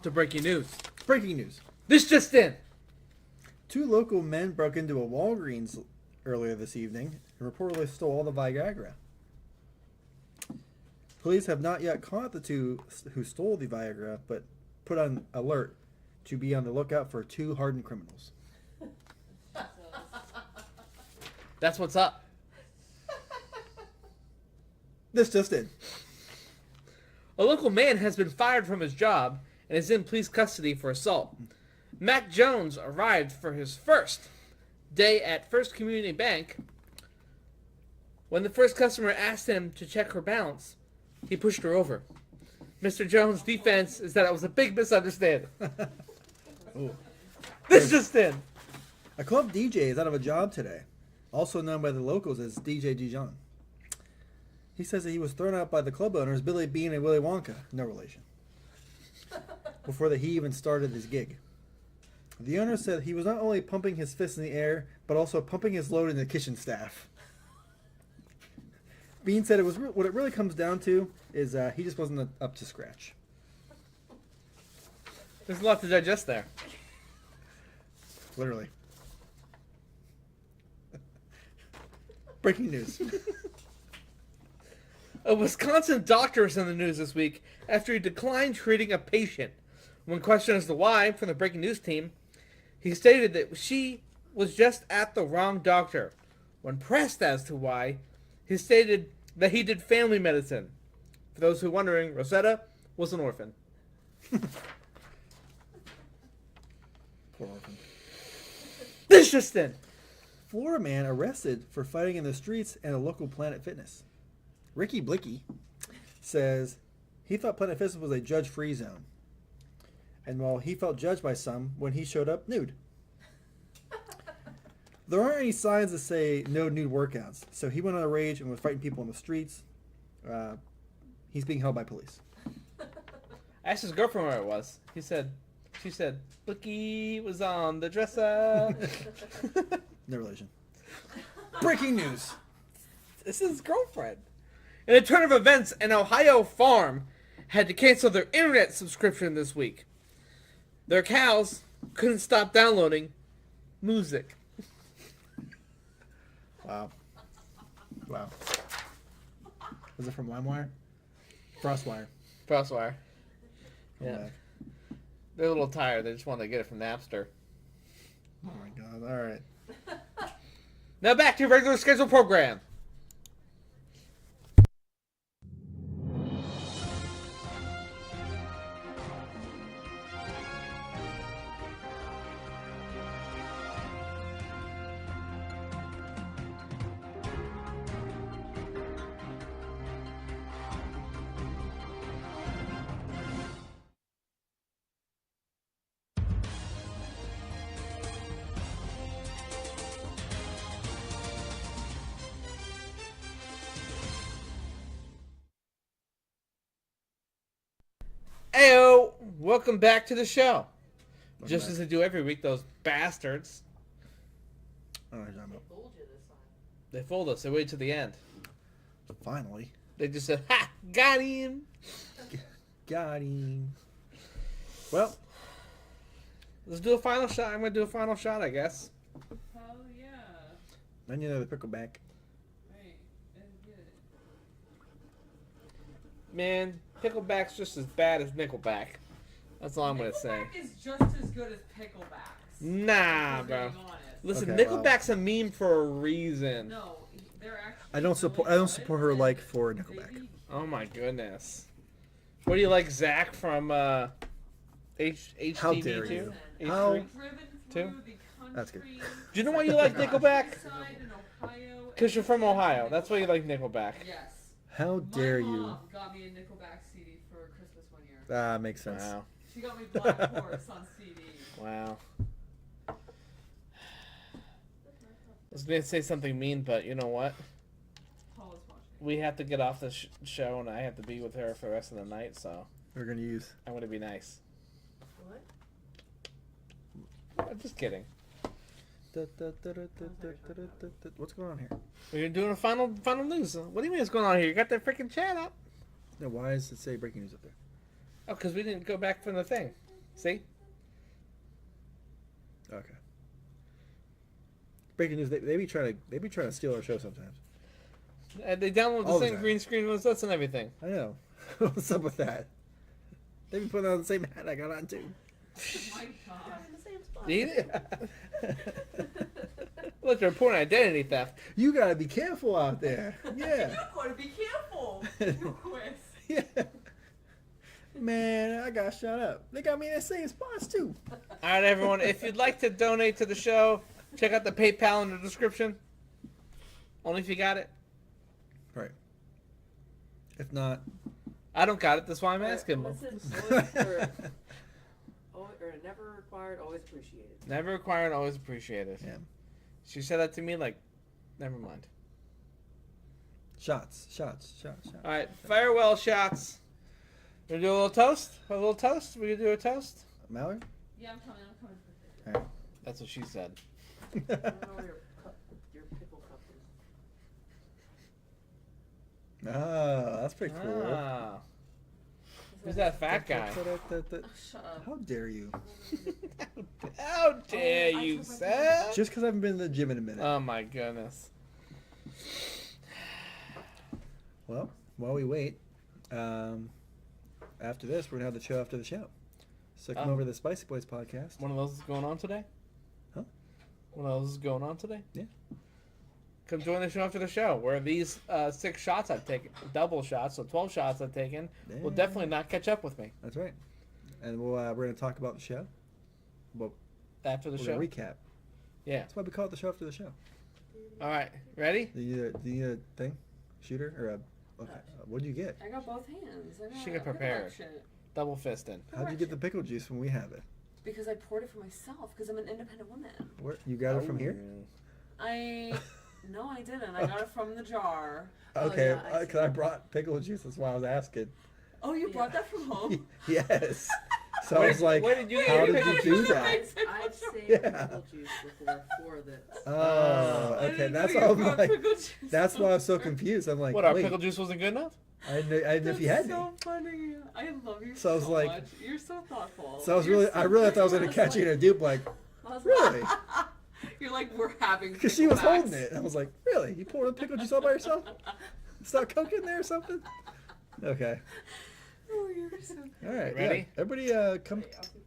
to Breaking News. Breaking news. This just in. 2 local men broke into a Walgreens earlier this evening and reportedly stole all the Viagra. Police have not yet caught the 2 who stole the Viagra, but put on alert to be on the lookout for 2 hardened criminals. That's what's up. This just in. A local man has been fired from his job and is in police custody for assault. Mac Jones arrived for his first day at First Community Bank. When the first customer asked him to check her balance, he pushed her over. Mr. Jones' defense is that it was a big misunderstanding. Ooh. This just in. A club DJ is out of a job today, also known by the locals as DJ Dijon. He says that he was thrown out by the club owners, Billy Bean and Willy Wonka, no relation, before he even started his gig. The owner said he was not only pumping his fists in the air, but also pumping his load in the kitchen staff. Bean said what it really comes down to is he just wasn't up to scratch. There's a lot to digest there. Literally. Breaking news. A Wisconsin doctor is in the news this week after he declined treating a patient. When questioned as to why from the breaking news team, he stated that she was just at the wrong doctor. When pressed as to why, he stated that he did family medicine. For those who are wondering, Rosetta was an orphan. Poor orphan. This just in. Florida man arrested for fighting in the streets at a local Planet Fitness. Ricky Blicky says he thought Planet Fitness was a judge-free zone. And while he felt judged by some when he showed up nude. There aren't any signs that say no nude workouts, so he went on a rage and was fighting people on the streets. He's being held by police. I asked his girlfriend where it was. She said, Blicky was on the dresser. No relation. Breaking news. This is his girlfriend. In a turn of events, an Ohio farm had to cancel their internet subscription this week. Their cows couldn't stop downloading music. Wow. Wow. Was it from LimeWire? Frostwire. Crosswire. Oh, Yeah. my. They're a little tired. They just wanted to get it from Napster. Oh my god. All right. Now back to your regular scheduled program. Ayo! Welcome back to the show. Just back. as they do every week, those bastards. I don't know what you're talking I told you this time. They fooled us. They waited to the end. about. Finally. They just said, ha! Got him! Got him. Well, Let's do a final shot. I'm going to do a final shot, I guess. Hell yeah. then you know the pickleback. Right. That's good. Man, Pickleback's just as bad as Nickelback. That's all I'm going to say. Nickelback is just as good as Picklebacks. Nah, If we're bro. being honest. Listen, Okay, well. Nickelback's a meme for a reason. No, they're actually. I don't support her good. like for They Nickelback. be- Oh my goodness. What do you like, Zach from HTV2? How dare you. H3? How- I've driven through Two? the That's good. country, Do you know why you like Nickelback? countryside in Ohio, Because you're from and Ohio. That's why you like Nickelback. Yes. How dare My you? mom got me a Nickelback CD for Christmas one year. Ah, makes sense. Wow. She got me Black Horse on CD. Wow. I was going to say something mean, but you know what? Paula's watching. We have to get off the show, and I have to be with her for the rest of the night, so We're gonna use. I'm going to be nice. What? I'm just kidding. What's going on here? We're doing a final news. What do you mean what's going on here? You got that freaking chat up. No, why does it say breaking news up there? Oh, because we didn't go back from the thing. See? Okay. Breaking news. They be trying to steal our show sometimes. They download the All the same time. green screen with us and everything. I know. What's up with that? They be putting on the same hat I got on too. Oh my god. Need it? Look, they're reporting identity theft. You gotta be careful out there. Yeah. You gotta be careful. You quiz. Yeah. man, I got shot up. They got me in the same spots too. All right, everyone. If you'd like to donate to the show, check out the PayPal in the description. Only if you got it. Right. If not, I don't got it. That's why I'm asking. What's it? Or never required, always appreciated. Never required, always appreciated. Yeah. She said that to me like, never mind. shots. All right, farewell shots. We gonna do a little toast? We gonna do a toast? Mallory? Yeah, I'm coming for All right. That's what she said. I don't know where your pickle cup is. Oh, that's pretty cool. Ah. Who's that fat guy? Shut up. How dare you? How dare I you, took my Seth? Just because I haven't been to the gym in a minute. Oh my goodness. Well, while we wait, after this, we're going to have the show after the show. So come Oh. over to the Spicy Boys podcast. One of those is going on today? Huh? One of those is going on today? Yeah. Come join the show after the show, where these 6 shots I've taken, double shots, so 12 shots I've taken, will Yeah. definitely not catch up with me That's right. And we're going to talk about the show. Well, after the we're show. going to recap. Yeah. That's why we call it the show after the show. All right. Ready? Do you need a thing? Shooter? Or a... Okay. What did you get? I got both hands. She got prepared. Double fisting. How'd you get the pickle juice when we have it? Because I poured it for myself. Because I'm an independent woman. Where, you got it from here? No, I didn't. I got it from the jar. Okay, yeah, I because I brought pickle juice. That's why I was asking. Oh, you brought that from home? Yes. So I was like, where did you how get did your you pickle do juice? that? I've saved Yeah. pickle juice before for this. Oh, I okay. didn't That's know why you I'm brought like, pickle juice that's why I was so over. confused. I'm like, What, our wait, pickle juice wasn't good enough? I didn't know if you had That's any. so funny. I love you So I was like- much. You're so thoughtful. So I was You're really, I really thought I was gonna catch you in a dupe, like, I was really? You're like, we're having Because she was picklebacks. holding it. I was like, really? You poured the pickle juice all by yourself? It's not Coke in there or something? Okay. Oh, you're so All right. Ready? Yeah. Everybody,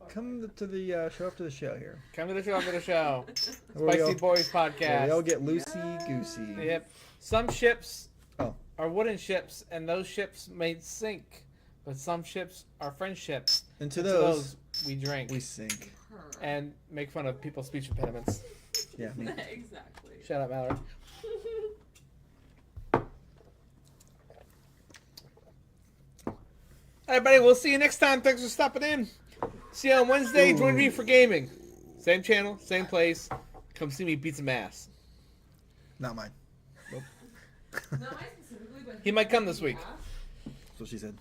come to the show after the show here. Come to the show after the show. Where we Spicy all- Boys where podcast. we all get loosey goosey. Yep. Some ships Oh. are wooden ships, and those ships may sink. But some ships are friendships. And to and those, we drink we sink. and make fun of people's speech impediments. Yeah. Me. Exactly. Shut up, Mallory. All right, buddy. We'll see you next time. Thanks for stopping in. See you on Wednesday. Join me for gaming. Same channel, same place. Come see me beat some ass. Not mine. Not I specifically, but He might come this week. That's what she said.